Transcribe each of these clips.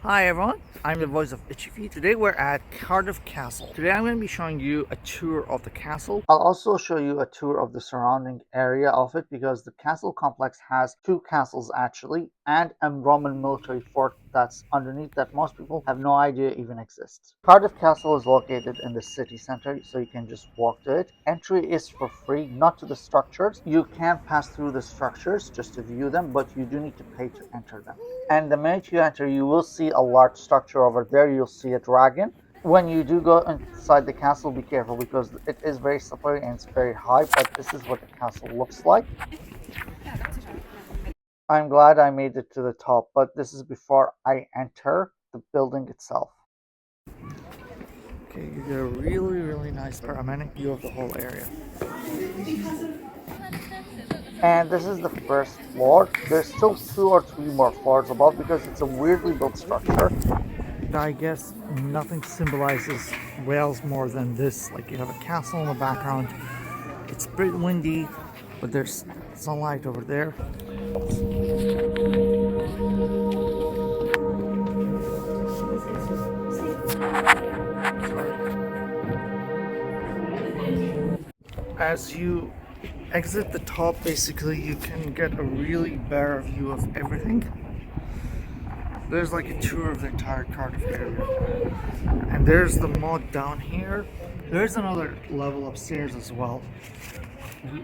Hi everyone, I'm the voice of Itchy. Today we're at Cardiff Castle. Today I'm going to be showing you a tour of the castle. I'll also show you a tour of the surrounding area of it because the castle complex has two castles actually and a Roman military fort that's underneath that most people have no idea even exists. Cardiff Castle is located in the city center, so you can just walk to it. Entry is for free, not to the structures. You can pass through the structures just to view them, but you do need to pay to enter them. And the minute you enter, you will see a large structure over there. You'll see a dragon. When you do go inside the castle, be careful because it is very slippery and it's very high, but this is what the castle looks like. I'm glad I made it to the top, but this is before I enter the building itself. Okay, you get a really nice panoramic view of the whole area. And this is the first floor. There's still 2 or 3 more floors above because it's a weirdly built structure. I guess nothing symbolizes Wales more than this. Like, you have a castle in the background. It's pretty windy, but there's sunlight over there. As you exit the top, basically you can get a really better view of everything. There's like a tour of the entire Cardiff area, and there's the mud down here. There's another level upstairs as well.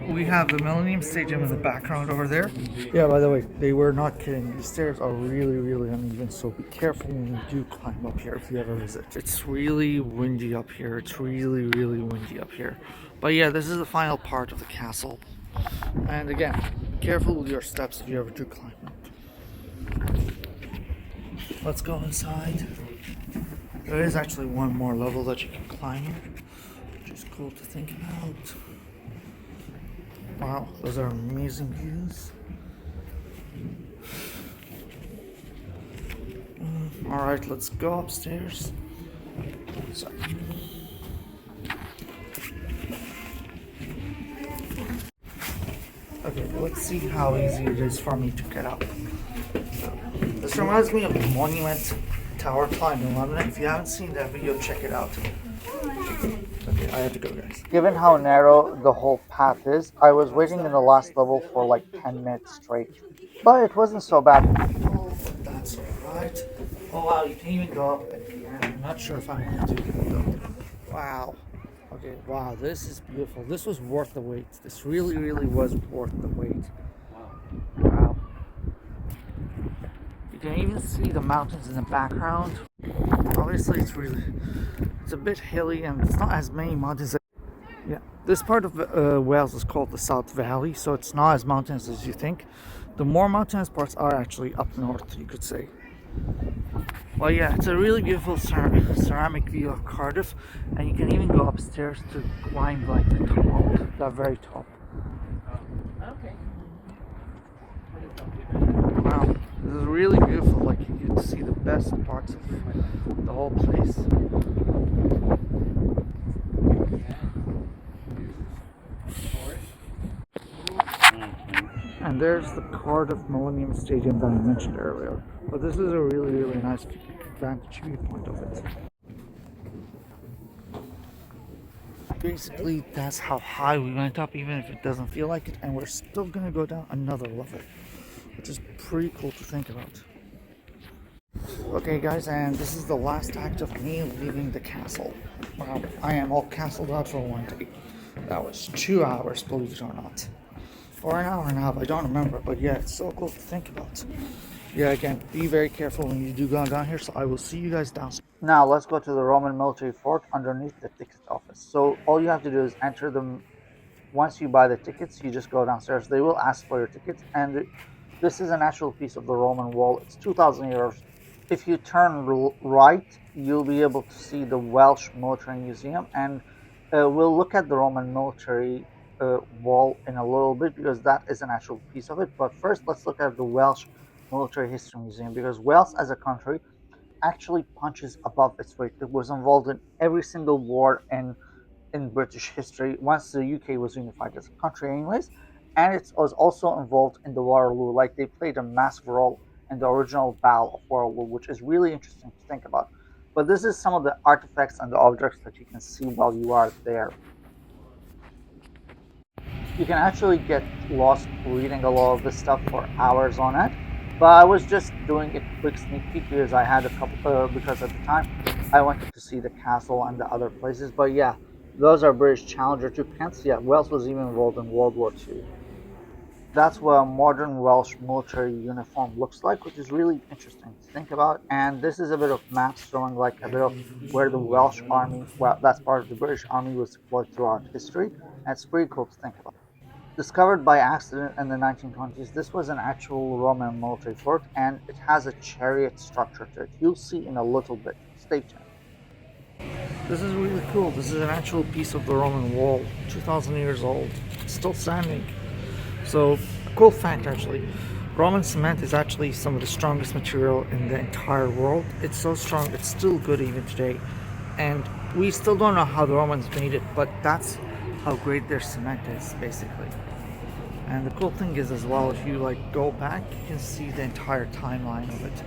We have the Millennium Stadium in the background over there. Yeah, by the way, they were not kidding. The stairs are really uneven, so be careful when you do climb up here if you ever visit. It's really windy up here. It's really windy up here. But yeah, this is the final part of the castle. And again, careful with your steps if you ever do climb up. Let's go inside. There is actually one more level that you can climb, which is cool to think about. Wow, those are amazing views. Alright, let's go upstairs. Sorry. Okay, let's see how easy it is for me to get up. This reminds me of the Monument Tower climb in London. If you haven't seen that video, check it out. Okay, I have to go, guys. Given how narrow the whole path is, I was waiting in the last level for like 10 minutes straight. But it wasn't so bad. Oh, that's alright. Oh wow, you can even go up at the end. I'm not sure if I'm going to do it though. Wow. Okay, wow, this is beautiful. This was worth the wait. This really was worth the wait. Wow. You can even see the mountains in the background. Obviously, it's a bit hilly and it's not as many mountains. Yeah, this part of Wales is called the South Valley, so it's not as mountainous as you think. The more mountainous parts are actually up north, you could say. Well, yeah, it's a really beautiful ceramic view of Cardiff, and you can even go upstairs to climb like the top, the very top. Okay. Wow, this is really beautiful. Like, you get to see the best parts of the whole place. And there's the Cardiff Millennium Stadium that I mentioned earlier. But this is a really nice vantage viewpoint of it. Basically, that's how high we went up, even if it doesn't feel like it. And we're still going to go down another level, which is pretty cool to think about. Okay guys, and this is the last act of me leaving the castle. Wow, I am all castled out for one day. That was 2 hours, believe it or not. Or an hour and a half, I don't remember, but yeah, it's so cool to think about. Yeah, again, be very careful when you do go down here, so I will see you guys downstairs. Now, let's go to the Roman military fort underneath the ticket office. So, all you have to do is enter them. Once you buy the tickets, you just go downstairs. They will ask for your tickets, and this is an actual piece of the Roman wall. It's 2,000 years. If you turn right, you'll be able to see the Welsh Military Museum, and we'll look at the Roman military wall in a little bit because that is an actual piece of it. But first, let's look at the Welsh Military History Museum, because Wales as a country actually punches above its weight. It was involved in every single war in British history once the UK was unified as a country, anyways. And it was also involved in the Waterloo. Like, they played a massive role in the original Battle of World War, which is really interesting to think about. But this is some of the artifacts and the objects that you can see while you are there. You can actually get lost reading a lot of this stuff for hours on it. But I was just doing a quick sneak peek because I had a couple. Because at the time I wanted to see the castle and the other places. But yeah, those are British Challenger 2 pants. Yeah, Wales was even involved in World War II. That's what a modern Welsh military uniform looks like, which is really interesting to think about. And this is a bit of maps showing like a bit of where the Welsh army, well, that's part of the British army, was deployed throughout history. And it's pretty cool to think about. Discovered by accident in the 1920s, this was an actual Roman military fort, and it has a chariot structure to it. You'll see in a little bit. Stay tuned. This is really cool. This is an actual piece of the Roman wall, 2,000 years old, still standing. So, a cool fact actually, Roman cement is actually some of the strongest material in the entire world. It's so strong, it's still good even today. And we still don't know how the Romans made it, but that's how great their cement is, basically. And the cool thing is as well, if you like go back, you can see the entire timeline of it.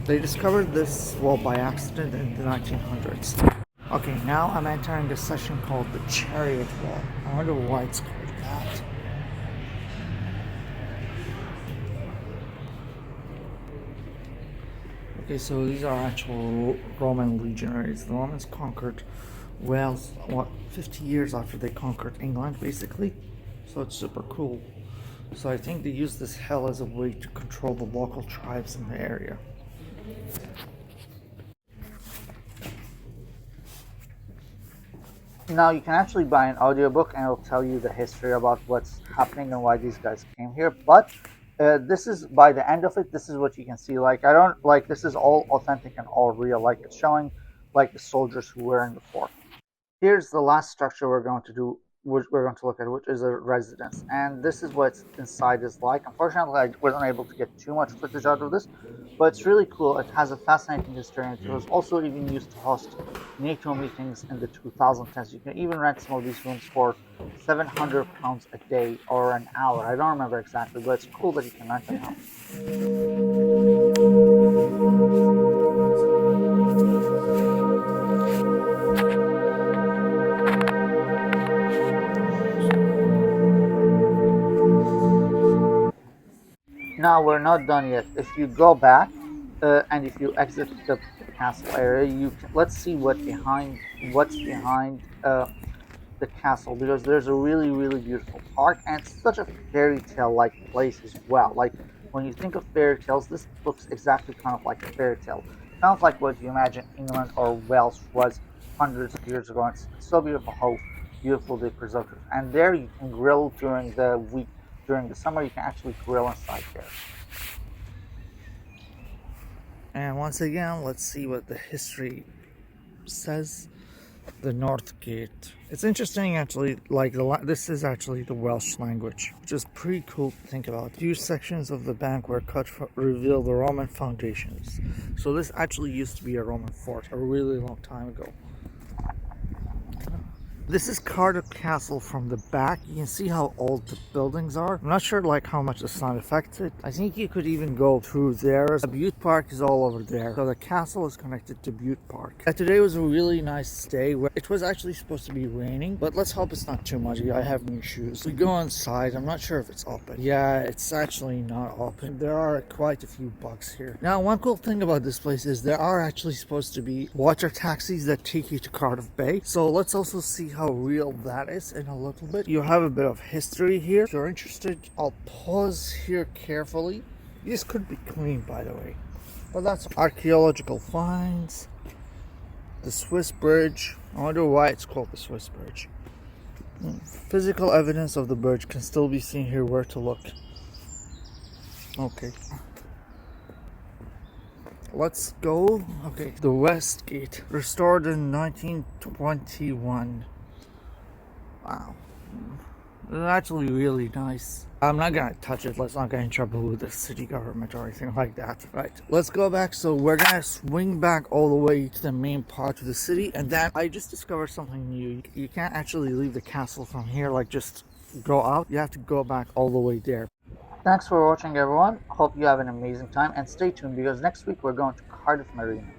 They discovered this wall by accident in the 1900s. Okay, now I'm entering a section called the Chariot Wall. I wonder why it's called that. Okay, so these are actual Roman legionaries. The Romans conquered Wales, 50 years after they conquered England, basically. So it's super cool. So I think they used this hill as a way to control the local tribes in the area. Now you can actually buy an audiobook and it'll tell you the history about what's happening and why these guys came here. But this is, by the end of it, this is what you can see. Like, I don't, like, this is all authentic and all real. Like, it's showing, like, the soldiers who were in the fort. Here's the last structure we're going to look at, which is a residence, and this is what inside is like. Unfortunately, I wasn't able to get too much footage out of this, but it's really cool. It has a fascinating history, and it was also even used to host NATO meetings in the 2010s. You can even rent some of these rooms for £700 a day or an hour. I don't remember exactly, but it's cool that you can rent them out. Now we're not done yet. If you go back and if you exit the castle area, let's see what's behind the castle, because there's a really beautiful park, and it's such a fairy tale like place as well. Like, when you think of fairy tales, this looks exactly kind of like a fairy tale, kind of like what you imagine England or Wales was hundreds of years ago. It's so beautiful how beautiful they preserved it. And there you can grill during the week. During the summer, you can actually grill inside there. And once again, let's see what the history says. The North Gate. It's interesting, actually. Like, this is actually the Welsh language, which is pretty cool to think about. Few sections of the bank were cut to reveal the Roman foundations. So this actually used to be a Roman fort a really long time ago. This is Cardiff Castle from the back. You can see how old the buildings are. I'm not sure like how much the sun affects it. I think you could even go through there. The Bute Park is all over there. So the castle is connected to Bute Park. Today was a really nice day. It was actually supposed to be raining, but let's hope it's not too much. I have new shoes. We go inside. I'm not sure if it's open. Yeah, it's actually not open. There are quite a few bugs here. Now, one cool thing about this place is there are actually supposed to be water taxis that take you to Cardiff Bay. So let's also see how real that is in a little bit. You have a bit of history here. If you're interested, I'll pause here carefully. This could be clean, by the way. But that's archaeological finds. The Swiss Bridge. I wonder why it's called the Swiss Bridge. Physical evidence of the bridge can still be seen here. Where to look? Okay. Let's go. Okay, the West Gate, restored in 1921. Wow, it's actually really nice. I'm not gonna touch it. Let's not get in trouble with the city government or anything like that. Right, let's go back. So we're gonna swing back all the way to the main part of the city, and then I just discovered something new. You can't actually leave the castle from here, like just go out. You have to go back all the way there. Thanks for watching, everyone. Hope you have an amazing time, and stay tuned because next week we're going to Cardiff Marina.